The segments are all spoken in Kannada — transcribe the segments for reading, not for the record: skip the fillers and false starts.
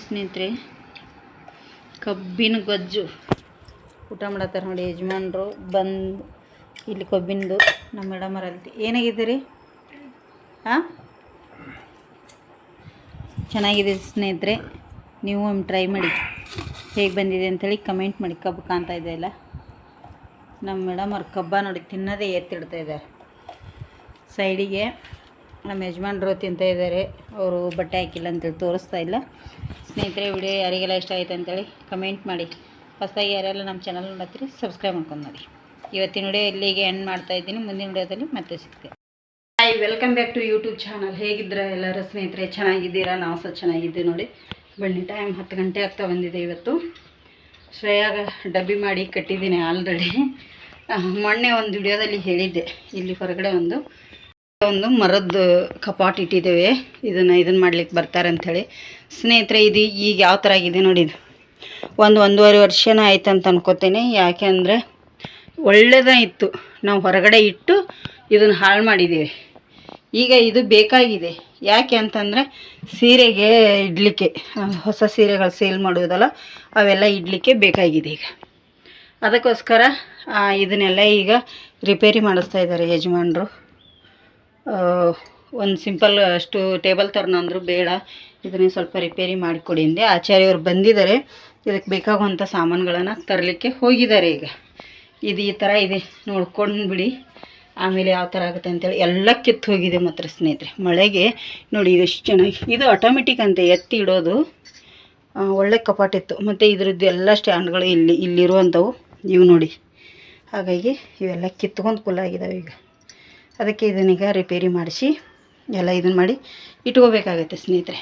ಸ್ನೇಹಿತರೆ, ಕಬ್ಬಿನ ಗೊಜ್ಜು ಊಟ ಮಾಡತ್ತಾರೆ ನೋಡಿ ಯಜಮಾನ್ರು. ಬಂದು ಇಲ್ಲಿ ಕಬ್ಬಿನದು ನಮ್ಮ ಮೇಡಮರಲ್ಲಿ ಏನಾಗಿದ್ದೀರಿ? ಹಾಂ, ಚೆನ್ನಾಗಿದೆ ಸ್ನೇಹಿತರೆ. ನೀವು ಒಮ್ಮೆ ಟ್ರೈ ಮಾಡಿ, ಹೇಗೆ ಬಂದಿದೆ ಅಂಥೇಳಿ ಕಮೆಂಟ್ ಮಾಡಿ. ಕಬ್ಬು ಕಾಣ್ತಾ ಇದೆ ಇಲ್ಲ, ನಮ್ಮ ಮೇಡಮ್ ಅವ್ರು ಕಬ್ಬ ನೋಡಿ ತಿನ್ನೋದೇ ಎತ್ತಿಡ್ತಾ ಇದ್ದಾರೆ. ಸೈಡಿಗೆ ನಮ್ಮ ಯಜಮಾನ್ರು ತಿಂತಾ ಇದ್ದಾರೆ. ಅವರು ಬಟ್ಟೆ ಹಾಕಿಲ್ಲ ಅಂತೇಳಿ ತೋರಿಸ್ತಾ ಇಲ್ಲ. ಸ್ನೇಹಿತರೆ, ವಿಡಿಯೋ ಯಾರಿಗೆಲ್ಲ ಇಷ್ಟ ಆಯ್ತು ಅಂತೇಳಿ ಕಮೆಂಟ್ ಮಾಡಿ. ಹೊಸದಾಗಿ ಯಾರೆಲ್ಲ ನಮ್ಮ ಚಾನಲ್ ನೋಡತ್ತೀರಿ ಸಬ್ಸ್ಕ್ರೈಬ್ ಮಾಡ್ಕೊಂಡು ನೋಡಿ. ಇವತ್ತಿನ ವಿಡಿಯೋ ಇಲ್ಲಿಗೆ ಎಂಡ್ ಮಾಡ್ತಾಯಿದ್ದೀನಿ. ಮುಂದಿನ ವಿಡಿಯೋದಲ್ಲಿ ಮತ್ತೆ ಸಿಗ್ತೇವೆ. Hi, welcome back to YouTube channel. ಹೇಗಿದ್ದೀರಾ ಎಲ್ಲರೂ ಸ್ನೇಹಿತರೆ? ಚೆನ್ನಾಗಿದ್ದೀರಾ? ನಾವು ಸಹ ಚೆನ್ನಾಗಿದ್ದೀವಿ ನೋಡಿ. ಬನ್ನಿ, ಟೈಮ್ 10 ಗಂಟೆ ಆಗ್ತಾ ಬಂದಿದೆ. ಇವತ್ತು ಶ್ರೇಯಾಗ ಡಬ್ಬಿ ಮಾಡಿ ಕಟ್ಟಿದ್ದೀನಿ ಆಲ್ರೆಡಿ. ಮೊನ್ನೆ ಒಂದು ವಿಡಿಯೋದಲ್ಲಿ ಹೇಳಿದ್ದೆ, ಇಲ್ಲಿ ಹೊರಗಡೆ ಒಂದು ಮರದ್ದು ಕಪಾಟ್ ಇಟ್ಟಿದ್ದೇವೆ, ಇದನ್ನು ಮಾಡ್ಲಿಕ್ಕೆ ಬರ್ತಾರೆ ಅಂಥೇಳಿ. ಸ್ನೇಹಿತರೆ, ಇದು ಈಗ ಯಾವ ಥರ ಆಗಿದೆ ನೋಡಿ. ಇದು 1-1.5 ವರ್ಷನೇ ಆಯ್ತು ಅಂತ ಅನ್ಕೋತೇನೆ. ಯಾಕೆ ಅಂದರೆ ಒಳ್ಳೆಯದೇ ಇತ್ತು, ನಾವು ಹೊರಗಡೆ ಇಟ್ಟು ಇದನ್ನು ಹಾಳು ಮಾಡಿದ್ದೀವಿ. ಈಗ ಇದು ಬೇಕಾಗಿದೆ. ಯಾಕೆ ಅಂತಂದರೆ ಸೀರೆಗೆ ಇಡಲಿಕ್ಕೆ, ಹೊಸ ಸೀರೆಗಳು ಸೇಲ್ ಮಾಡುವುದಲ್ಲ, ಅವೆಲ್ಲ ಇಡಲಿಕ್ಕೆ ಬೇಕಾಗಿದೆ. ಈಗ ಅದಕ್ಕೋಸ್ಕರ ಇದನ್ನೆಲ್ಲ ಈಗ ರಿಪೇರಿ ಮಾಡಿಸ್ತಾ ಇದ್ದಾರೆ ಯಜಮಾನ್ರು. ಒಂದು ಸಿಂಪಲ್ ಅಷ್ಟು ಟೇಬಲ್ ತರೋಣ ಅಂದರು, ಬೇಡ ಇದನ್ನೇ ಸ್ವಲ್ಪ ರಿಪೇರಿ ಮಾಡಿಕೊಡಿ ಅಂದೆ. ಆಚಾರ್ಯವ್ರು ಬಂದಿದ್ದಾರೆ, ಇದಕ್ಕೆ ಬೇಕಾಗುವಂಥ ಸಾಮಾನುಗಳನ್ನು ತರಲಿಕ್ಕೆ ಹೋಗಿದ್ದಾರೆ. ಈಗ ಇದು ಈ ಥರ ಇದೆ, ನೋಡ್ಕೊಂಡು ಬಿಡಿ ಆಮೇಲೆ ಯಾವ ಥರ ಆಗುತ್ತೆ ಅಂತೇಳಿ. ಎಲ್ಲ ಕಿತ್ತು ಹೋಗಿದೆ ಮಾತ್ರ ಸ್ನೇಹಿತರೆ ಮಳೆಗೆ. ನೋಡಿ ಇದೆಷ್ಟು ಚೆನ್ನಾಗಿ, ಇದು ಆಟೋಮೆಟಿಕ್ ಅಂತ ಎತ್ತಿ ಇಡೋದು. ಒಳ್ಳೆ ಕಪಾಟಿತ್ತು. ಮತ್ತು ಇದ್ರದ್ದು ಎಲ್ಲ ಸ್ಟ್ಯಾಂಡ್ಗಳು ಇಲ್ಲಿರುವಂಥವು ಇವು ನೋಡಿ. ಹಾಗಾಗಿ ಇವೆಲ್ಲ ಕಿತ್ಕೊಂಡು ಕುಲ್ಲಾಗಿದ್ದಾವೆ. ಈಗ ಅದಕ್ಕೆ ಇದನ್ನೀಗ ರಿಪೇರಿ ಮಾಡಿಸಿ ಎಲ್ಲ ಇದನ್ನು ಮಾಡಿ ಇಟ್ಕೋಬೇಕಾಗತ್ತೆ ಸ್ನೇಹಿತರೆ.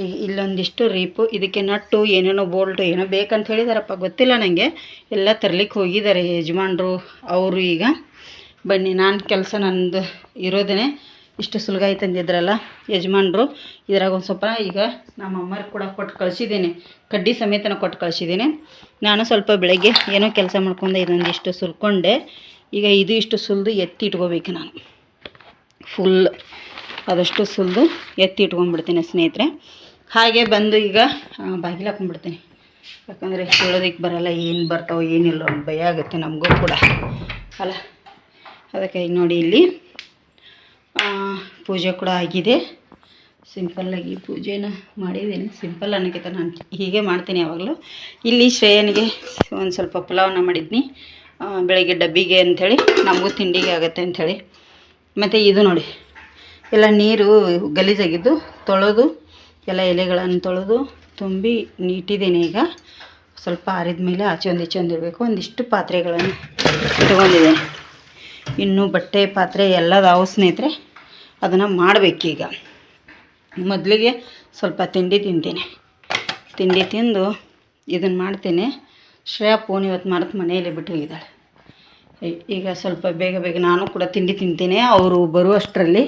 ಈಗ ಇಲ್ಲೊಂದಿಷ್ಟು ರೀಪು, ಇದಕ್ಕೆ ನಟ್ಟು ಏನೇನೋ ಬೋಲ್ಟು ಏನೋ ಬೇಕಂತ ಹೇಳಿದಾರಪ್ಪ, ಗೊತ್ತಿಲ್ಲ ನನಗೆ. ಎಲ್ಲ ತರಲಿಕ್ಕೆ ಹೋಗಿದ್ದಾರೆ ಯಜಮಾನ್ರು ಅವರು. ಈಗ ಬನ್ನಿ, ನಂದು ಇರೋದೇ ಇಷ್ಟು ಸುಲಗಾಯಿ ತಂದಿದ್ರಲ್ಲ ಯಜಮಾನ್ರು. ಇದ್ರಾಗ ಒಂದು ಸ್ವಲ್ಪ ಈಗ ನಮ್ಮ ಅಮ್ಮರಿಗೆ ಕೂಡ ಕೊಟ್ಟು ಕಳಿಸಿದ್ದೇನೆ, ಕಡ್ಡಿ ಸಮೇತನ ಕೊಟ್ಟು ಕಳಿಸಿದ್ದೇನೆ. ನಾನು ಸ್ವಲ್ಪ ಬೆಳಗ್ಗೆ ಏನೋ ಕೆಲಸ ಮಾಡ್ಕೊಂಡೆ ಇದೊಂದಿಷ್ಟು ಸುಲ್ಕೊಂಡೆ. ಈಗ ಇದು ಇಷ್ಟು ಸುಲಿದು ಎತ್ತಿ ಇಟ್ಕೋಬೇಕು ನಾನು. ಫುಲ್ ಅದಷ್ಟು ಸುಲಿದು ಎತ್ತಿ ಇಟ್ಕೊಂಡ್ಬಿಡ್ತೀನಿ ಸ್ನೇಹಿತರೆ. ಹಾಗೆ ಬಂದು ಈಗ ಬಾಗಿಲು ಹಾಕೊಂಡ್ಬಿಡ್ತೀನಿ. ಯಾಕಂದರೆ ಹೇಳೋದಕ್ಕೆ ಬರೋಲ್ಲ, ಏನು ಬರ್ತಾವೆ ಏನಿಲ್ಲ ಒಂದು ಭಯ ಆಗುತ್ತೆ ನಮಗೂ ಕೂಡ ಅಲ್ಲ. ಅದಕ್ಕೆ ಈಗ ನೋಡಿ, ಇಲ್ಲಿ ಪೂಜೆ ಕೂಡ ಆಗಿದೆ. ಸಿಂಪಲ್ಲಾಗಿ ಪೂಜೆನ ಮಾಡಿದ್ದೀನಿ. ಸಿಂಪಲ್ ಅನ್ನೋಕ್ಕಿಂತ ನಾನು ಹೀಗೆ ಮಾಡ್ತೀನಿ ಯಾವಾಗಲೂ. ಇಲ್ಲಿ ಶ್ರೇಯನಿಗೆ ಒಂದು ಸ್ವಲ್ಪ ಪುಲಾವನ್ನ ಮಾಡಿದ್ನಿ ಬೆಳಗ್ಗೆ ಡಬ್ಬಿಗೆ ಅಂಥೇಳಿ, ನಮಗೂ ತಿಂಡಿಗೆ ಆಗುತ್ತೆ ಅಂಥೇಳಿ. ಮತ್ತು ಇದು ನೋಡಿ, ಎಲ್ಲ ನೀರು ಗಲೀಜಾಗಿದ್ದು ತೊಳೆದು ಎಲ್ಲ ಎಲೆಗಳನ್ನು ತೊಳೆದು ತುಂಬಿ ನೀಟಿದ್ದೇನೆ. ಈಗ ಸ್ವಲ್ಪ ಆರಿದ ಮೇಲೆ ಆಚೆ ಒಂದು ಇರಬೇಕು. ಒಂದಿಷ್ಟು ಪಾತ್ರೆಗಳನ್ನು ಇಟ್ಕೊಂಡಿದ್ದೇನೆ. ಇನ್ನೂ ಬಟ್ಟೆ ಪಾತ್ರೆ ಎಲ್ಲದಾವು ಸ್ನೇಹಿತರೆ, ಅದನ್ನು ಮಾಡಬೇಕೀಗ. ಮೊದಲಿಗೆ ಸ್ವಲ್ಪ ತಿಂಡಿ ತಿಂತೀನಿ. ತಿಂಡಿ ತಿಂದು ಇದನ್ನು ಮಾಡ್ತೇನೆ. ಶ್ರೇಯಾ ಫೋನ್ ಇವತ್ತು ಮನೆಯಲ್ಲೇ ಬಿಟ್ಟು ಹೋಗಿದ್ದಾಳೆ. ಈಗ ಸ್ವಲ್ಪ ಬೇಗ ನಾನು ಕೂಡ ತಿಂಡಿ ತಿಂತೀನಿ. ಅವರು ಬರುವಷ್ಟರಲ್ಲಿ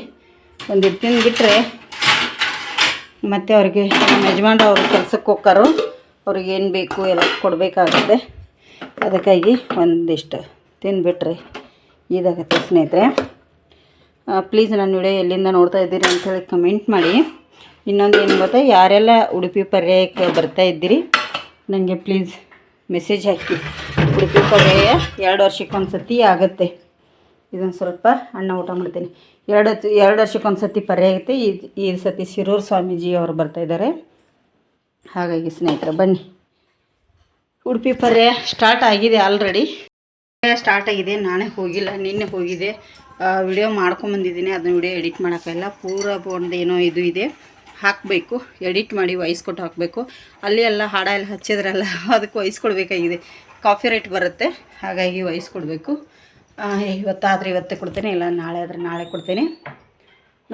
ಒಂದಿಟ್ಟು ತಿಂದುಬಿಟ್ರೆ ಮತ್ತು ಅವ್ರಿಗೆ ನಮ್ಮ ಯಜಮಾನ್ರು ಅವರು ಕೆಲಸಕ್ಕೆ ಹೋಗ್ತಾರೋ, ಅವ್ರಿಗೆ ಏನು ಬೇಕು ಎಲ್ಲ ಕೊಡಬೇಕಾಗುತ್ತೆ. ಅದಕ್ಕಾಗಿ ಒಂದಿಷ್ಟು ತಿಂದುಬಿಟ್ರೆ ಇದಾಗುತ್ತೆ ಸ್ನೇಹಿತರೆ. ಪ್ಲೀಸ್ ನನ್ನ ವಿಡಿಯೋ ಎಲ್ಲಿಂದ ನೋಡ್ತಾ ಇದ್ದೀರಿ ಅಂಥೇಳಿ ಕಮೆಂಟ್ ಮಾಡಿ. ಇನ್ನೊಂದು ಏನು ಗೊತ್ತಾ, ಯಾರೆಲ್ಲ ಉಡುಪಿ ಪರ್ಯಾಯಕ್ಕೆ ಬರ್ತಾ ಇದ್ದೀರಿ ನನಗೆ ಪ್ಲೀಸ್ ಮೆಸೇಜ್ ಹಾಕಿ. ಉಡುಪಿ ಪರ್ಯಾಯ 2 ವರ್ಷಕ್ಕೊಂದು ಸತಿ ಆಗುತ್ತೆ. ಇದೊಂದು ಸ್ವಲ್ಪ ಅನ್ನ ಊಟ ಮಾಡ್ತೀನಿ. 2 ವರ್ಷಕ್ಕೊಂದು ಸತಿ ಪರ್ಯಾಯ ಆಗುತ್ತೆ. ಈ ಸತಿ ಶಿರೂರು ಸ್ವಾಮೀಜಿ ಅವರು ಬರ್ತಾಯಿದ್ದಾರೆ. ಹಾಗಾಗಿ ಸ್ನೇಹಿತರೆ ಬನ್ನಿ, ಉಡುಪಿ ಪರ್ಯಾಯ ಸ್ಟಾರ್ಟ್ ಆಗಿದೆ ಆಲ್ರೆಡಿ. ಸ್ಟಾರ್ಟ್ ಆಗಿದೆ. ನಾನೇ ಹೋಗಿಲ್ಲ, ನಿನ್ನೆ ಹೋಗಿದೆ. ವಿಡಿಯೋ ಮಾಡ್ಕೊಂಬಂದಿದ್ದೀನಿ. ಅದನ್ನ ವಿಡಿಯೋ ಎಡಿಟ್ ಮಾಡೋಕ್ಕಾಗಿಲ್ಲ. ಪೂರ ಒಂದು ಏನೋ ಇದು ಇದೆ, ಹಾಕಬೇಕು, ಎಡಿಟ್ ಮಾಡಿ ವಾಯ್ಸ್ ಕೊಟ್ಟು ಹಾಕಬೇಕು. ಅಲ್ಲಿ ಎಲ್ಲ ಹಾಡೆಲ್ಲ ಹಚ್ಚಿದ್ರಲ್ಲ, ಅದಕ್ಕೆ ವಾಯ್ಸ್ ಕೊಡಬೇಕಾಗಿದೆ. ಕಾಪಿ ರೈಟ್ ಬರುತ್ತೆ, ಹಾಗಾಗಿ ವಾಯ್ಸ್ ಕೊಡಬೇಕು. ಇವತ್ತಾದರೆ ಇವತ್ತೇ ಕೊಡ್ತೇನೆ, ಇಲ್ಲ ನಾಳೆ ಆದರೆ ನಾಳೆ ಕೊಡ್ತೇನೆ.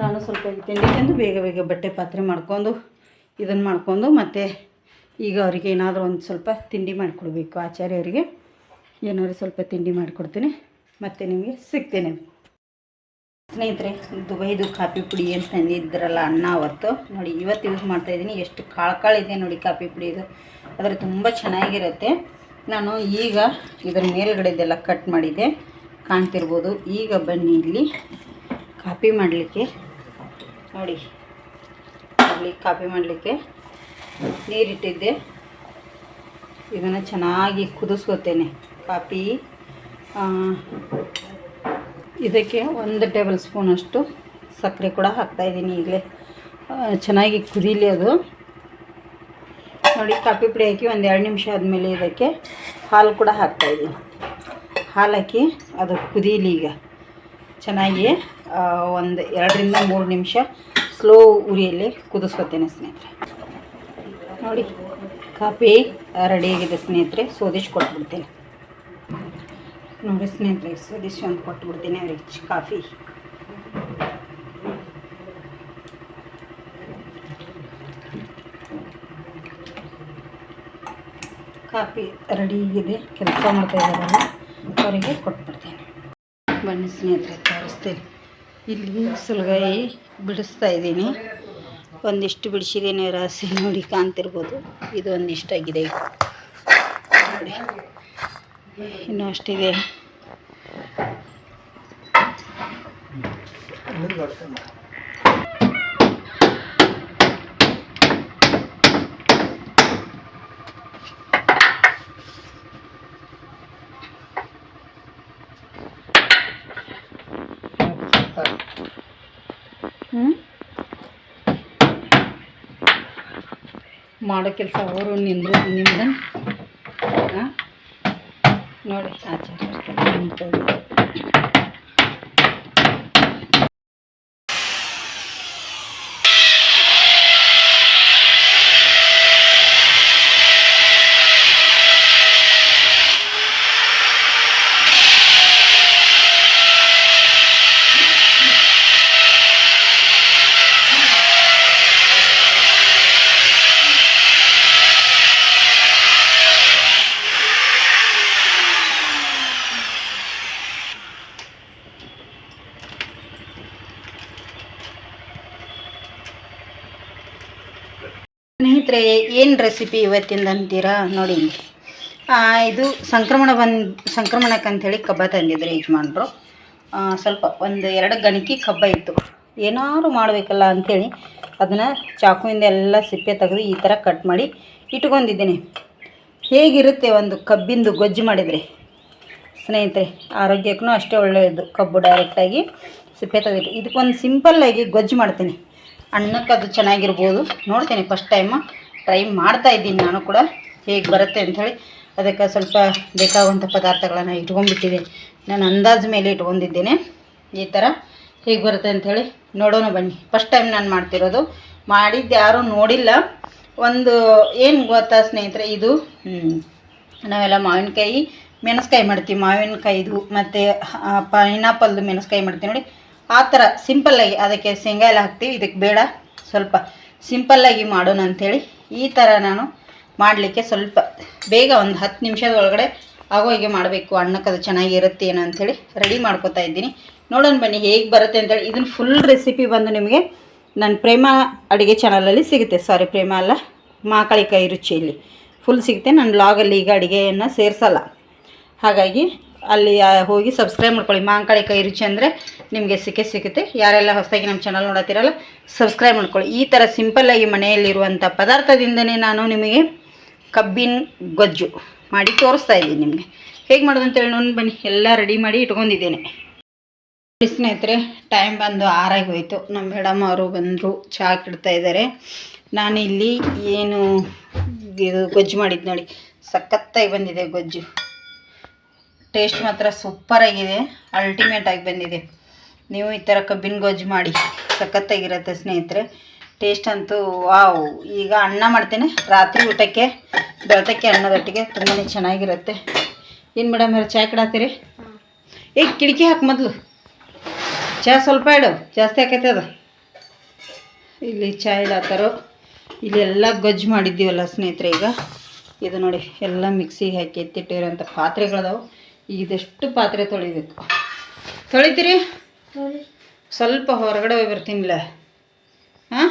ನಾನು ಸ್ವಲ್ಪ ತಿಂಡಿ ತಿಂದು ಬೇಗ ಬಟ್ಟೆ ಪಾತ್ರೆ ಮಾಡ್ಕೊಂಡು ಇದನ್ನು ಮಾಡ್ಕೊಂಡು, ಮತ್ತು ಈಗ ಅವರಿಗೆ ಏನಾದರೂ ಒಂದು ಸ್ವಲ್ಪ ತಿಂಡಿ ಮಾಡಿಕೊಡ್ಬೇಕು. ಆಚಾರ್ಯವರಿಗೆ ಏನಾದರೂ ಸ್ವಲ್ಪ ತಿಂಡಿ ಮಾಡಿಕೊಡ್ತೀನಿ. ಮತ್ತು ನಿಮಗೆ ಸಿಗ್ತೇನೆ ಸ್ನೇಹಿತರೆ. ದುಬೈದು ಕಾಫಿ ಪುಡಿ ಏನು ತಂದಿದ್ರಲ್ಲ ಅಣ್ಣ ಅವತ್ತು, ನೋಡಿ ಇವತ್ತು ಯೂಸ್ ಮಾಡ್ತಾಯಿದ್ದೀನಿ. ಎಷ್ಟು ಕಾಳಿದೆ ನೋಡಿ ಕಾಫಿ ಪುಡಿ. ಇದು ಆದರೆ ತುಂಬ ಚೆನ್ನಾಗಿರುತ್ತೆ. ನಾನು ಈಗ ಇದರ ಮೇಲ್ಗಡೆದೆಲ್ಲ ಕಟ್ ಮಾಡಿದ್ದೆ, ಕಾಣ್ತಿರ್ಬೋದು. ಈಗ ಬನ್ನಿ ಇಲ್ಲಿ ಕಾಫಿ ಮಾಡಲಿಕ್ಕೆ ನೋಡಿ, ಅಲ್ಲಿ ಕಾಫಿ ಮಾಡಲಿಕ್ಕೆ ನೀರಿಟ್ಟಿದ್ದೆ. ಇದನ್ನು ಚೆನ್ನಾಗಿ ಕುದಿಸ್ಕೊತೇನೆ. ಕಾಫಿ ಇದಕ್ಕೆ 1 ಟೇಬಲ್ ಸ್ಪೂನಷ್ಟು ಸಕ್ಕರೆ ಕೂಡ ಹಾಕ್ತಾಯಿದ್ದೀನಿ. ಈಗಲೇ ಚೆನ್ನಾಗಿ ಕುದೀಲಿ ಅದು. ನೋಡಿ, ಕಾಫಿ ಪುಡಿ ಹಾಕಿ 1-2 ನಿಮಿಷ ಆದಮೇಲೆ ಇದಕ್ಕೆ ಹಾಲು ಕೂಡ ಹಾಕ್ತಾಯಿದ್ದೀನಿ. ಹಾಲು ಹಾಕಿ ಅದು ಕುದೀಲಿ. ಈಗ ಚೆನ್ನಾಗಿ 2-3 ನಿಮಿಷ ಸ್ಲೋ ಉರಿಯಲ್ಲಿ ಕುದಿಸ್ಕೊತೇನೆ ಸ್ನೇಹಿತರೆ. ನೋಡಿ, ಕಾಫಿ ರೆಡಿಯಾಗಿದೆ ಸ್ನೇಹಿತರೆ. ಸೋದಿಸಿ ಕೊಟ್ಬಿಡ್ತೇನೆ. ನೋಡಿ ಸ್ನೇಹಿತರೆ, ಸೋದಿಸಿ ಒಂದು ಕೊಟ್ಬಿಡ್ತೀನಿ ರಿಚ್ ಕಾಫಿ. ಕಾಫಿ ರೆಡಿಯಾಗಿದೆ. ಕೆಲಸ ಮಾಡ್ತಾ ಇದ್ದಾರಲ್ಲ ಅವರಿಗೆ ಕೊಟ್ಬಿಡ್ತೇನೆ. ಬನ್ನಿ ಸ್ನೇಹಿತರೆ, ತೋರಿಸ್ತೇನೆ. ಇಲ್ಲಿ ಸುಲಗಾಯಿ ಬಿಡಿಸ್ತಾ ಇದ್ದೀನಿ. ಒಂದಿಷ್ಟು ಬಿಡಿಸಿದ್ದೀನಿ, ರಾಸಿ ನೋಡಿ ಕಾಣ್ತಿರ್ಬೋದು. ಇದು ಒಂದಿಷ್ಟಾಗಿದೆ. ನೋಡಿ, ಇನ್ನೂ ಅಷ್ಟಿದೆ. ಮಾಡೋ ಕೆಲಸ ಅವರು ನಿಮ್ದು ನೋಡಿ. ಆಚಾರ ಕೆಲಸ ಮಾಡ್ತಾಯಿದ್ದಾರೆ. ಸ್ನೇಹಿತರೆ, ಏನು ರೆಸಿಪಿ ಇವತ್ತಿಂದ ಅಂತೀರಾ? ನೋಡಿ, ಇದು ಸಂಕ್ರಮಣಕ್ಕಂಥೇಳಿ ಕಬ್ಬ ತಂದಿದ್ರು ಯಜಮಾನ್ರು. ಸ್ವಲ್ಪ 1-2 ಗಣಿಕೆ ಕಬ್ಬ ಇತ್ತು. ಏನಾದ್ರು ಮಾಡಬೇಕಲ್ಲ ಅಂಥೇಳಿ ಅದನ್ನು ಚಾಕುವಿಂದ ಎಲ್ಲ ಸಿಪ್ಪೆ ತೆಗೆದು ಈ ಥರ ಕಟ್ ಮಾಡಿ ಇಟ್ಕೊಂಡಿದ್ದೀನಿ. ಹೇಗಿರುತ್ತೆ ಒಂದು ಕಬ್ಬಿಂದು ಗೊಜ್ಜು ಮಾಡಿದರೆ ಸ್ನೇಹಿತರೆ, ಆರೋಗ್ಯಕ್ಕೂ ಅಷ್ಟೇ ಒಳ್ಳೆಯದು. ಕಬ್ಬು ಡೈರೆಕ್ಟಾಗಿ ಸಿಪ್ಪೆ ತೆಗೆದು ಇದಕ್ಕೊಂದು ಸಿಂಪಲ್ಲಾಗಿ ಗೊಜ್ಜು ಮಾಡ್ತೀನಿ. ಅನ್ನಕ್ಕೆ ಅದು ಚೆನ್ನಾಗಿರ್ಬೋದು. ನೋಡ್ತೀನಿ, ಫಸ್ಟ್ ಟೈಮ್ ಟ್ರೈ ಮಾಡ್ತಾಯಿದ್ದೀನಿ ನಾನು ಕೂಡ, ಹೇಗೆ ಬರುತ್ತೆ ಅಂಥೇಳಿ. ಅದಕ್ಕೆ ಸ್ವಲ್ಪ ಬೇಕಾಗುವಂಥ ಪದಾರ್ಥಗಳನ್ನು ಇಟ್ಕೊಂಡ್ಬಿಟ್ಟಿದೆ. ನಾನು ಅಂದಾಜು ಮೇಲೆ ಇಟ್ಕೊಂಡಿದ್ದೇನೆ. ಈ ಥರ ಹೇಗೆ ಬರುತ್ತೆ ಅಂಥೇಳಿ ನೋಡೋಣ ಬನ್ನಿ. ಫಸ್ಟ್ ಟೈಮ್ ನಾನು ಮಾಡ್ತಿರೋದು. ಮಾಡಿದ್ದು ಯಾರೂ ನೋಡಿಲ್ಲ. ಒಂದು ಏನು ಗೊತ್ತಾ ಸ್ನೇಹಿತರೆ, ಇದು ನಾವೆಲ್ಲ ಮಾವಿನಕಾಯಿ ಮೆಣಸ್ಕಾಯಿ ಮಾಡ್ತೀವಿ. ಮಾವಿನಕಾಯಿದು ಮತ್ತು ಪೈನಾಪಲ್ದು ಮೆಣಸ್ಕಾಯಿ ಮಾಡ್ತೀವಿ ನೋಡಿ. ಆ ಥರ ಸಿಂಪಲ್ಲಾಗಿ ಅದಕ್ಕೆ ಶೇಂಗಾ ಎಲ್ಲ ಹಾಕ್ತೀವಿ. ಇದಕ್ಕೆ ಬೇಡ, ಸ್ವಲ್ಪ ಸಿಂಪಲ್ಲಾಗಿ ಮಾಡೋಣ ಅಂಥೇಳಿ ಈ ಥರ ನಾನು ಮಾಡಲಿಕ್ಕೆ ಸ್ವಲ್ಪ ಬೇಗ ಒಂದು 10 ನಿಮಿಷದೊಳಗಡೆ ಆಗೋಗೆ ಮಾಡಬೇಕು. ಅನ್ನಕ್ಕೆ ಅದು ಚೆನ್ನಾಗಿರುತ್ತೆ ಏನೋ ಅಂಥೇಳಿ ರೆಡಿ ಮಾಡ್ಕೋತಾ ಇದ್ದೀನಿ. ನೋಡೋಣ ಬನ್ನಿ ಹೇಗೆ ಬರುತ್ತೆ ಅಂಥೇಳಿ. ಇದನ್ನು ಫುಲ್ ರೆಸಿಪಿ ಬಂದು ನಿಮಗೆ ನನ್ನ ಪ್ರೇಮ ಅಡುಗೆ ಚಾನಲಲ್ಲಿ ಸಿಗುತ್ತೆ. ಸಾರಿ, ಪ್ರೇಮ ಅಲ್ಲ, ಮಾಕಳಿ ಕೈ ರುಚಿಯಲ್ಲಿ ಫುಲ್ ಸಿಗುತ್ತೆ. ನನ್ನ ವ್ಲಾಗಲ್ಲಿ ಈಗ ಅಡುಗೆಯನ್ನು ಸೇರಿಸಲ್ಲ. ಹಾಗಾಗಿ ಅಲ್ಲಿ ಹೋಗಿ ಸಬ್ಸ್ಕ್ರೈಬ್ ಮಾಡ್ಕೊಳ್ಳಿ. ಮಾಂಕಾಳಿ ಕೈ ರುಚಿ ಅಂದರೆ ನಿಮಗೆ ಸಿಗುತ್ತೆ. ಯಾರೆಲ್ಲ ಹೊಸದಾಗಿ ನಮ್ಮ ಚಾನಲ್ ನೋಡತ್ತಿರಲ್ಲ ಸಬ್ಸ್ಕ್ರೈಬ್ ಮಾಡ್ಕೊಳ್ಳಿ. ಈ ಥರ ಸಿಂಪಲ್ಲಾಗಿ ಮನೆಯಲ್ಲಿರುವಂಥ ಪದಾರ್ಥದಿಂದನೇ ನಾನು ನಿಮಗೆ ಕಬ್ಬಿನ ಗೊಜ್ಜು ಮಾಡಿ ತೋರಿಸ್ತಾ ಇದ್ದೀನಿ. ನಿಮಗೆ ಹೇಗೆ ಮಾಡೋದು ಅಂತೇಳಿ ನೋಡಿ ಬನ್ನಿ. ಎಲ್ಲ ರೆಡಿ ಮಾಡಿ ಇಟ್ಕೊಂಡಿದ್ದೇನೆ. ಸ್ನೇಹಿತರೆ, ಟೈಮ್ ಬಂದು 6 ಆಗಿ ಹೋಯಿತು. ನಮ್ಮ ಮೇಡಮ್ ಅವರು ಬಂದರು, ಚಹಾ ಇಡ್ತಾ ಇದ್ದಾರೆ. ನಾನು ಇಲ್ಲಿ ಏನು ಇದು ಗೊಜ್ಜು ಮಾಡಿದ್ದು ನೋಡಿ, ಸಖತ್ತಾಗಿ ಬಂದಿದೆ ಗೊಜ್ಜು. ಟೇಸ್ಟ್ ಮಾತ್ರ ಸೂಪರಾಗಿದೆ, ಅಲ್ಟಿಮೇಟಾಗಿ ಬಂದಿದೆ. ನೀವು ಈ ಥರ ಕಬ್ಬಿನ ಗೊಜ್ಜು ಮಾಡಿ, ಸಖತ್ತಾಗಿರುತ್ತೆ ಸ್ನೇಹಿತರೆ. ಟೇಸ್ಟ್ ಅಂತೂ ವಾವ್. ಈಗ ಅನ್ನ ಮಾಡ್ತೇನೆ ರಾತ್ರಿ ಊಟಕ್ಕೆ, ಬೆಳತಕ್ಕೆ ಅನ್ನದೊಟ್ಟಿಗೆ ತುಂಬಾ ಚೆನ್ನಾಗಿರುತ್ತೆ. ಏನು ಮೇಡಮ್ ಅವ್ರು ಚಹಾ ಕಡಾತೀರಿ? ಕಿಟಕಿ ಹಾಕಿ ಮೊದಲು. ಚಹಾ ಸ್ವಲ್ಪ ಇಡು, ಜಾಸ್ತಿ ಆಕೈತೆ ಅದು. ಇಲ್ಲಿ ಚಹಾ ಇಡತ್ತಾರೋ. ಇಲ್ಲೆಲ್ಲ ಗೊಜ್ಜು ಮಾಡಿದ್ದೀವಲ್ಲ ಸ್ನೇಹಿತರೆ. ಈಗ ಇದು ನೋಡಿ, ಎಲ್ಲ ಮಿಕ್ಸಿಗೆ ಹಾಕಿ ಎತ್ತಿಟ್ಟಿರೋಂಥ ಪಾತ್ರೆಗಳದಾವು. ಇದೆಷ್ಟು ಪಾತ್ರೆ ತೊಳಿಬೇಕು. ತೊಳಿತೀರಿ? ಸ್ವಲ್ಪ ಹೊರಗಡೆ ಹೋಗಿ ಬರ್ತೀನಿಲ್ಲ. ಹಾಂ,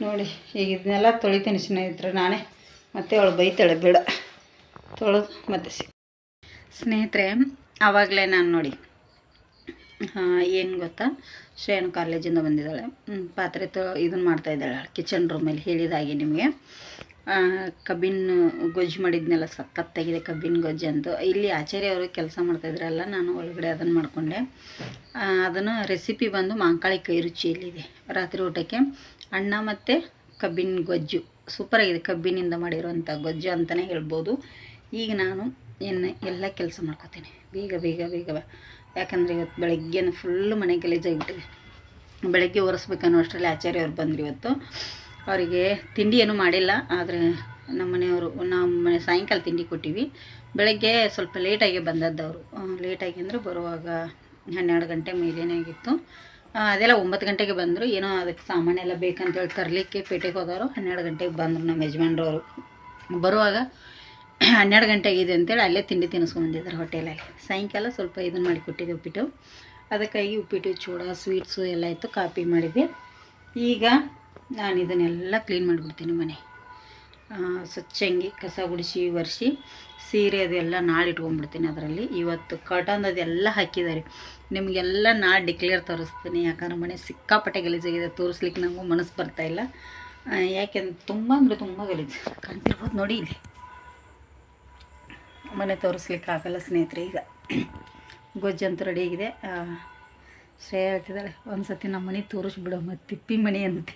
ನೋಡಿ ಈಗ ಇದನ್ನೆಲ್ಲ ತೊಳಿತೀನಿ ಸ್ನೇಹಿತರೆ ನಾನೇ. ಮತ್ತೆ ಅವಳು ಬೈತಾಳೆ, ಬೇಡ ತೊಳೆದು ಮತ್ತೆ ಸ್ನೇಹಿತರೆ. ಆವಾಗಲೇ ನಾನು ನೋಡಿ ಏನು ಗೊತ್ತಾ, ಶ್ರೇಯನ್ ಕಾಲೇಜಿಂದ ಬಂದಿದ್ದಾಳೆ. ಪಾತ್ರೆ ಇದನ್ನು ಮಾಡ್ತಾಯಿದ್ದಾಳೆ ಕಿಚನ್ ರೂಮಲ್ಲಿ, ಹೇಳಿದಾಗೆ ನಿಮಗೆ. ಕಬ್ಬಿನ ಗೊಜ್ಜು ಮಾಡಿದ್ನೆಲ್ಲ ಸಖತ್ತಾಗಿದೆ, ಕಬ್ಬಿನ ಗೊಜ್ಜು ಅಂತೂ. ಇಲ್ಲಿ ಆಚಾರ್ಯ ಅವರು ಕೆಲಸ ಮಾಡ್ತಾಯಿದ್ರಲ್ಲ, ನಾನು ಒಳಗಡೆ ಅದನ್ನು ಮಾಡಿಕೊಂಡೆ. ಅದನ್ನು ರೆಸಿಪಿ ಬಂದು ಮಾಂಕಾಳಿ ಕೈ ರುಚಿಯಲ್ಲಿದೆ. ರಾತ್ರಿ ಊಟಕ್ಕೆ ಅನ್ನ ಮತ್ತು ಕಬ್ಬಿನ ಗೊಜ್ಜು ಸೂಪರಾಗಿದೆ. ಕಬ್ಬಿನಿಂದ ಮಾಡಿರುವಂಥ ಗೊಜ್ಜು ಅಂತಲೇ ಹೇಳ್ಬೋದು. ಈಗ ನಾನು ಎಲ್ಲ ಕೆಲಸ ಮಾಡ್ಕೋತೀನಿ ಬೇಗ ಬೇಗ ಬೇಗ, ಯಾಕಂದರೆ ಇವತ್ತು ಬೆಳಗ್ಗೆ ಫುಲ್ಲು ಮನೆ ಗಲೀಜಾಗಿಬಿಟ್ಟಿದೆ. ಬೆಳಗ್ಗೆ ಒರೆಸ್ಬೇಕನ್ನೋ ಅಷ್ಟರಲ್ಲಿ ಆಚಾರ್ಯ ಅವ್ರು ಬಂದರು ಇವತ್ತು. ಅವರಿಗೆ ತಿಂಡಿ ಏನೂ ಮಾಡಿಲ್ಲ, ಆದರೆ ನಮ್ಮ ಮನೆ ಸಾಯಂಕಾಲ ತಿಂಡಿ ಕೊಟ್ಟಿವಿ. ಬೆಳಗ್ಗೆ ಸ್ವಲ್ಪ ಲೇಟಾಗಿ ಬಂದದ್ದು ಅವರು. ಲೇಟಾಗಿ ಅಂದರೆ ಬರುವಾಗ 12 ಗಂಟೆ ಮೇಲೇನೇ ಆಗಿತ್ತು. ಅದೆಲ್ಲ 9 ಗಂಟೆಗೆ ಬಂದರು. ಏನೋ ಅದಕ್ಕೆ ಸಾಮಾನೆಲ್ಲ ಬೇಕಂತೇಳಿ ತರಲಿಕ್ಕೆ ಪೇಟೆಗೆ ಹೋದವರು. 12 ಗಂಟೆಗೆ ಬಂದರು ನಮ್ಮ ಯಜಮಾನ್ರವರು. ಬರುವಾಗ 12 ಗಂಟೆಗಿದೆ ಅಂತೇಳಿ ಅಲ್ಲೇ ತಿಂಡಿ ತಿನ್ನಿಸ್ಕೊಂಡಿದ್ದಾರೆ ಹೋಟೆಲಲ್ಲಿ. ಸಾಯಂಕಾಲ ಸ್ವಲ್ಪ ಇದನ್ನು ಮಾಡಿಕೊಟ್ಟಿದ್ದೆ, ಉಪ್ಪಿಟ್ಟು. ಅದಕ್ಕಾಗಿ ಉಪ್ಪಿಟ್ಟು, ಚೂಡ, ಸ್ವೀಟ್ಸು ಎಲ್ಲ ಇತ್ತು. ಕಾಪಿ ಮಾಡಿದ್ದೆ. ಈಗ ನಾನು ಇದನ್ನೆಲ್ಲ ಕ್ಲೀನ್ ಮಾಡಿಬಿಡ್ತೀನಿ. ಮನೆ ಸ್ವಚ್ಛಂಗಿ ಕಸ ಗುಡಿಸಿ ಒರೆಸಿ, ಸೀರೆ ಅದೆಲ್ಲ ನಾಳೆ ಇಟ್ಕೊಂಡ್ಬಿಡ್ತೀನಿ. ಅದರಲ್ಲಿ ಇವತ್ತು ಕಾಟನ್ ಅದೆಲ್ಲ ಹಾಕಿದ್ದಾರೆ. ನಿಮಗೆಲ್ಲ ನಾಳೆ ಡಿಕ್ಲೇರ್ ತೋರಿಸ್ತೀನಿ, ಯಾಕಂದ್ರೆ ಮನೆ ಸಿಕ್ಕಾಪಟ್ಟೆ ಗಲೀಜಾಗಿದೆ. ತೋರಿಸ್ಲಿಕ್ಕೆ ನನಗೂ ಮನಸ್ಸು ಬರ್ತಾಯಿಲ್ಲ. ಯಾಕೆಂದ್ರೆ ತುಂಬ ಅಂದರೆ ತುಂಬ ಗಲೀಜು ಕಾಣ್ತಿರ್ಬೋದು ನೋಡಿ. ಇಲ್ಲಿ ಮನೆ ತೋರಿಸ್ಲಿಕ್ಕೆ ಆಗಲ್ಲ ಸ್ನೇಹಿತರೆ. ಈಗ ಗೊಜ್ಜಂತೂ ರೆಡಿಯಾಗಿದೆ. ಶ್ರೇಯ ಹೇಳ್ತಿದ್ದಾಳೆ, ಒಂದು ಸತಿ ನಮ್ಮ ಮನೆ ತೋರಿಸ್ಬಿಡಮ್ಮ, ತಿಪ್ಪಿ ಮನೆ ಅಂತೆ.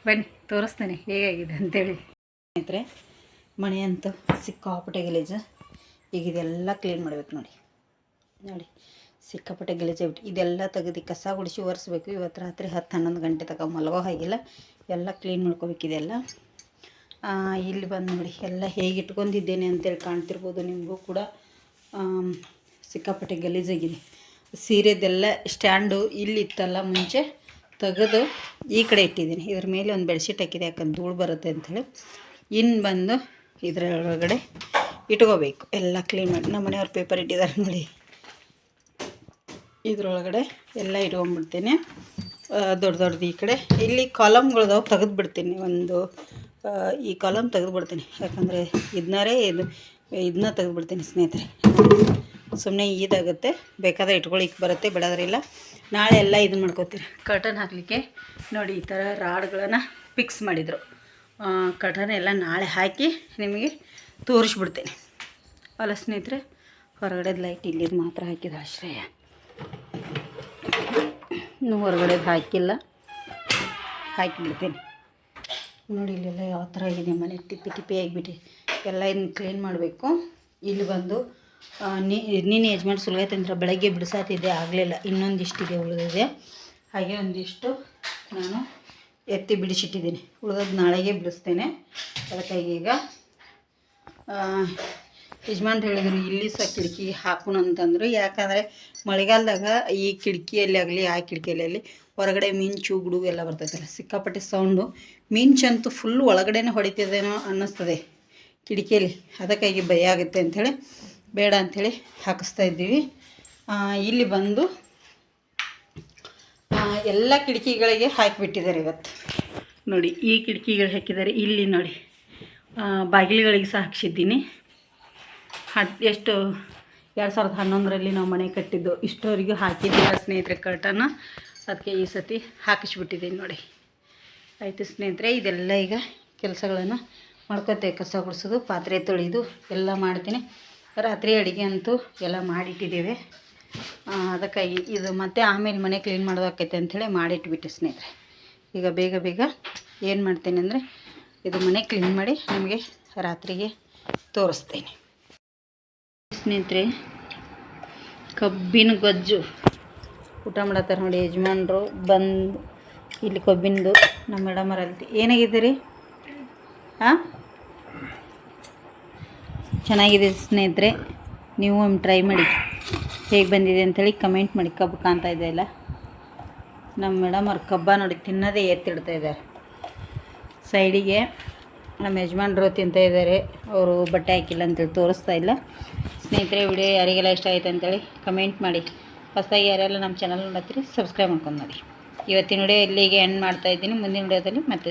ಬನ್ನಿ ತೋರಿಸ್ತೇನೆ ಹೇಗಾಗಿದೆ ಅಂತೇಳಿ. ಸ್ನೇಹಿತರೆ, ಮನೆ ಅಂತೂ ಸಿಕ್ಕಾಪಟ್ಟೆ ಗಲೀಜು. ಈಗ ಇದೆಲ್ಲ ಕ್ಲೀನ್ ಮಾಡ್ಬೇಕು ನೋಡಿ. ಸಿಕ್ಕಾಪಟ್ಟೆ ಗಲೀಜಾಗ್ಬಿಟ್ಟು ಇದೆಲ್ಲ ತೆಗೆದು ಕಸ ಗುಡಿಸಿ ಒರೆಸ್ಬೇಕು. ಇವತ್ತು ರಾತ್ರಿ 10-11 ಗಂಟೆ ತನಕ ಮಲಗೋ ಹಾಗಿಲ್ಲ, ಎಲ್ಲ ಕ್ಲೀನ್ ಮಾಡ್ಕೋಬೇಕಿದೆಲ್ಲ. ಇಲ್ಲಿ ಬಂದು ನೋಡಿ ಎಲ್ಲ ಹೇಗೆ ಇಟ್ಕೊಂಡಿದ್ದೇನೆ ಅಂತೇಳಿ ಕಾಣ್ತಿರ್ಬೋದು ನಿಮಗೂ ಕೂಡ. ಸಿಕ್ಕಾಪಟ್ಟೆ ಗಲೀಜಾಗಿದೆ. ಸೀರೆದೆಲ್ಲ ಸ್ಟ್ಯಾಂಡು ಇಲ್ಲಿ ಇತ್ತಲ್ಲ ಮುಂಚೆ, ತೆಗೆದು ಈ ಕಡೆ ಇಟ್ಟಿದ್ದೀನಿ. ಇದ್ರ ಮೇಲೆ ಒಂದು ಬೆಡ್ಶೀಟ್ ಹಾಕಿದೆ, ಯಾಕಂದ್ರೆ ಧೂಳು ಬರುತ್ತೆ ಅಂಥೇಳಿ. ಇನ್ನು ಬಂದು ಇದರೊಳಗಡೆ ಇಟ್ಕೋಬೇಕು. ಎಲ್ಲ ಕ್ಲೀನ್ ಮಾಡಿ ನಮ್ಮ ಮನೆಯವ್ರು ಪೇಪರ್ ಇಟ್ಟಿದ್ದಾರೆ ನೋಡಿ. ಇದರೊಳಗಡೆ ಎಲ್ಲ ಇಟ್ಕೊಂಡ್ಬಿಡ್ತೀನಿ. ದೊಡ್ಡ ದೊಡ್ಡದು ಈ ಕಡೆ ಇಲ್ಲಿ ಕಾಲಮ್ಗಳದಾವು, ತೆಗೆದುಬಿಡ್ತೀನಿ. ಈ ಕಾಲಮ್ ತೆಗೆದುಬಿಡ್ತೀನಿ, ಯಾಕಂದರೆ ಇದನ್ನ ತೆಗೆದುಬಿಡ್ತೀನಿ ಸ್ನೇಹಿತರೆ. ಸುಮ್ಮನೆ ಇದಾಗುತ್ತೆ, ಬೇಕಾದರೆ ಇಟ್ಕೊಳ್ಳಿಕ್ಕೆ ಬರುತ್ತೆ, ಬಿಡೋದ್ರೆ ಇಲ್ಲ. ನಾಳೆ ಎಲ್ಲ ಇದನ್ನು ಮಾಡ್ಕೋತೀರಿ. ಕರ್ಟನ್ ಹಾಕಲಿಕ್ಕೆ ನೋಡಿ ಈ ಥರ ರಾಡ್ಗಳನ್ನು ಫಿಕ್ಸ್ ಮಾಡಿದರು. ಕರ್ಟನ್ ಎಲ್ಲ ನಾಳೆ ಹಾಕಿ ನಿಮಗೆ ತೋರಿಸ್ಬಿಡ್ತೇನೆ ಅಲ್ಲ ಸ್ನೇಹಿತರೆ. ಹೊರಗಡೆದು ಲೈಟ್ ಇಲ್ಲಿದ್ದು ಮಾತ್ರ ಹಾಕಿದ ಶ್ರೇಯ, ಇನ್ನು ಹೊರಗಡೆದು ಹಾಕಿಲ್ಲ, ಹಾಕಿಬಿಡ್ತೀನಿ ನೋಡಿ. ಇಲ್ಲೆಲ್ಲ ಯಾವ ಥರ ಆಗಿದೆ ಮನೆ, ತಿಪ್ಪಿ ತಿಪ್ಪಿ ಆಗಿಬಿಟ್ಟು ಎಲ್ಲ ಇದನ್ನು ಕ್ಲೀನ್ ಮಾಡಬೇಕು. ಇಲ್ಲಿ ಬಂದು ನಿನ್ನೆ ಯಜಮಾನ್ ಸುಲಗೈತೆ ಅಂದ್ರೆ ಬೆಳಗ್ಗೆ ಬಿಡಿಸಾತಿದ್ದೆ, ಆಗಲಿಲ್ಲ. ಇನ್ನೊಂದಿಷ್ಟಿದೆ ಉಳಿದಿದೆ, ಹಾಗೆ ಒಂದಿಷ್ಟು ನಾನು ಎತ್ತಿ ಬಿಡಿಸಿಟ್ಟಿದ್ದೀನಿ. ಉಳಿದದ್ದು ನಾಳೆಗೆ ಬಿಡಿಸ್ತೇನೆ. ಅದಕ್ಕಾಗಿ ಈಗ ಯಜಮಾನ್ರು ಹೇಳಿದರು ಇಲ್ಲಿ ಸಹ ಕಿಟಕಿ ಹಾಕೋಣ ಅಂತಂದರು. ಯಾಕಂದರೆ ಮಳೆಗಾಲದಾಗ ಈ ಕಿಟಕಿಯಲ್ಲಿ ಆಗಲಿ ಆ ಕಿಟಕಿಯಲ್ಲಿ ಆಗಲಿ ಹೊರಗಡೆ ಮಿಂಚು ಗುಡುಗು ಎಲ್ಲ ಬರ್ತೈತಲ್ಲ, ಸಿಕ್ಕಾಪಟ್ಟೆ ಸೌಂಡು. ಮಿಂಚಂತೂ ಫುಲ್ಲು ಒಳಗಡೆನೇ ಹೊಡಿತಿದ್ದೇನೋ ಅನ್ನಿಸ್ತದೆ ಕಿಟಕಿಯಲ್ಲಿ. ಅದಕ್ಕಾಗಿ ಭಯ ಆಗುತ್ತೆ ಅಂಥೇಳಿ ಬೇಡ ಅಂಥೇಳಿ ಹಾಕಿಸ್ತಾ ಇದ್ದೀವಿ. ಇಲ್ಲಿ ಬಂದು ಎಲ್ಲ ಕಿಟಕಿಗಳಿಗೆ ಹಾಕಿಬಿಟ್ಟಿದ್ದಾರೆ ಇವತ್ತು ನೋಡಿ. ಈ ಕಿಟಕಿಗಳು ಹಾಕಿದ್ದಾರೆ. ಇಲ್ಲಿ ನೋಡಿ ಬಾಗಿಲುಗಳಿಗೆ ಸಹ ಹಾಕ್ಸಿದ್ದೀನಿ. ಎಷ್ಟು 2011ರಲ್ಲಿ ನಾವು ಮನೆ ಕಟ್ಟಿದ್ದು, ಇಷ್ಟವರೆಗೂ ಹಾಕಿದ್ದಿಲ್ಲ ಸ್ನೇಹಿತರೆ ಕರ್ಟನ್ನ. ಅದಕ್ಕೆ ಈ ಸತಿ ಹಾಕಿಸ್ಬಿಟ್ಟಿದ್ದೀನಿ ನೋಡಿ. ಆಯಿತು ಸ್ನೇಹಿತರೆ, ಇದೆಲ್ಲ ಈಗ ಕೆಲಸಗಳನ್ನು ಮಾಡ್ಕೊತೇವೆ. ಕಸ ಗುಡಿಸೋದು, ಪಾತ್ರೆ ತೊಳೆಯೋದು ಎಲ್ಲ ಮಾಡ್ತೀನಿ. ರಾತ್ರಿ ಅಡುಗೆ ಅಂತೂ ಎಲ್ಲ ಮಾಡಿಟ್ಟಿದ್ದೇವೆ. ಅದಕ್ಕಾಗಿ ಇದು ಮತ್ತೆ ಆಮೇಲೆ ಮನೆ ಕ್ಲೀನ್ ಮಾಡೋದಾಕೈತೆ ಅಂಥೇಳಿ ಮಾಡಿಟ್ಬಿಟ್ಟೆ ಸ್ನೇಹಿತರೆ. ಈಗ ಬೇಗ ಬೇಗ ಏನು ಮಾಡ್ತೇನೆ ಅಂದರೆ ಇದು ಮನೆ ಕ್ಲೀನ್ ಮಾಡಿ ನಿಮಗೆ ರಾತ್ರಿಗೆ ತೋರಿಸ್ತೇನೆ ಸ್ನೇಹಿತರೆ. ಕಬ್ಬಿನ ಗೊಜ್ಜು ಊಟ ಮಾಡತ್ತಾರೆ ನೋಡಿ ಯಜಮಾನ್ರು. ಬಂದು ಇಲ್ಲಿ ಕಬ್ಬಿನದು ನಮ್ಮ ಮೇಡಮರಲ್ಲಿ ಏನಾಗಿದ್ದೀರಿ? ಚೆನ್ನಾಗಿದೆ ಸ್ನೇಹಿತರೆ, ನೀವು ಒಮ್ಮೆ ಟ್ರೈ ಮಾಡಿ ಹೇಗೆ ಬಂದಿದೆ ಅಂಥೇಳಿ ಕಮೆಂಟ್ ಮಾಡಿ. ಕಬ್ಬು ಕಾಣ್ತಾ ಇದೆ ಇಲ್ಲ, ನಮ್ಮ ಮೇಡಮ್ ಅವ್ರು ಕಬ್ಬ ನೋಡಿ ತಿನ್ನೋದೇ ಎತ್ತಿಡ್ತಾ ಇದ್ದಾರೆ. ಸೈಡಿಗೆ ನಮ್ಮ ಯಜಮಾನ್ರು ತಿಂತಾ ಇದ್ದಾರೆ, ಅವರು ಬಟ್ಟೆ ಹಾಕಿಲ್ಲ ಅಂತೇಳಿ ತೋರಿಸ್ತಾ ಇಲ್ಲ. ಸ್ನೇಹಿತರೆ, ವಿಡಿಯೋ ಯಾರಿಗೆಲ್ಲ ಇಷ್ಟ ಆಯ್ತು ಅಂತೇಳಿ ಕಮೆಂಟ್ ಮಾಡಿ. ಹೊಸದಾಗಿ ಯಾರೆಲ್ಲ ನಮ್ಮ ಚಾನಲ್ ನೋಡತ್ತೀರಿ ಸಬ್ಸ್ಕ್ರೈಬ್ ಮಾಡ್ಕೊಂಡು ನೋಡಿ. ಇವತ್ತಿನ ವಿಡಿಯೋ ಇಲ್ಲಿಗೆ ಎಂಡ್ ಮಾಡ್ತಾಯಿದ್ದೀನಿ. ಮುಂದಿನ ವಿಡಿಯೋದಲ್ಲಿ ಮತ್ತೆ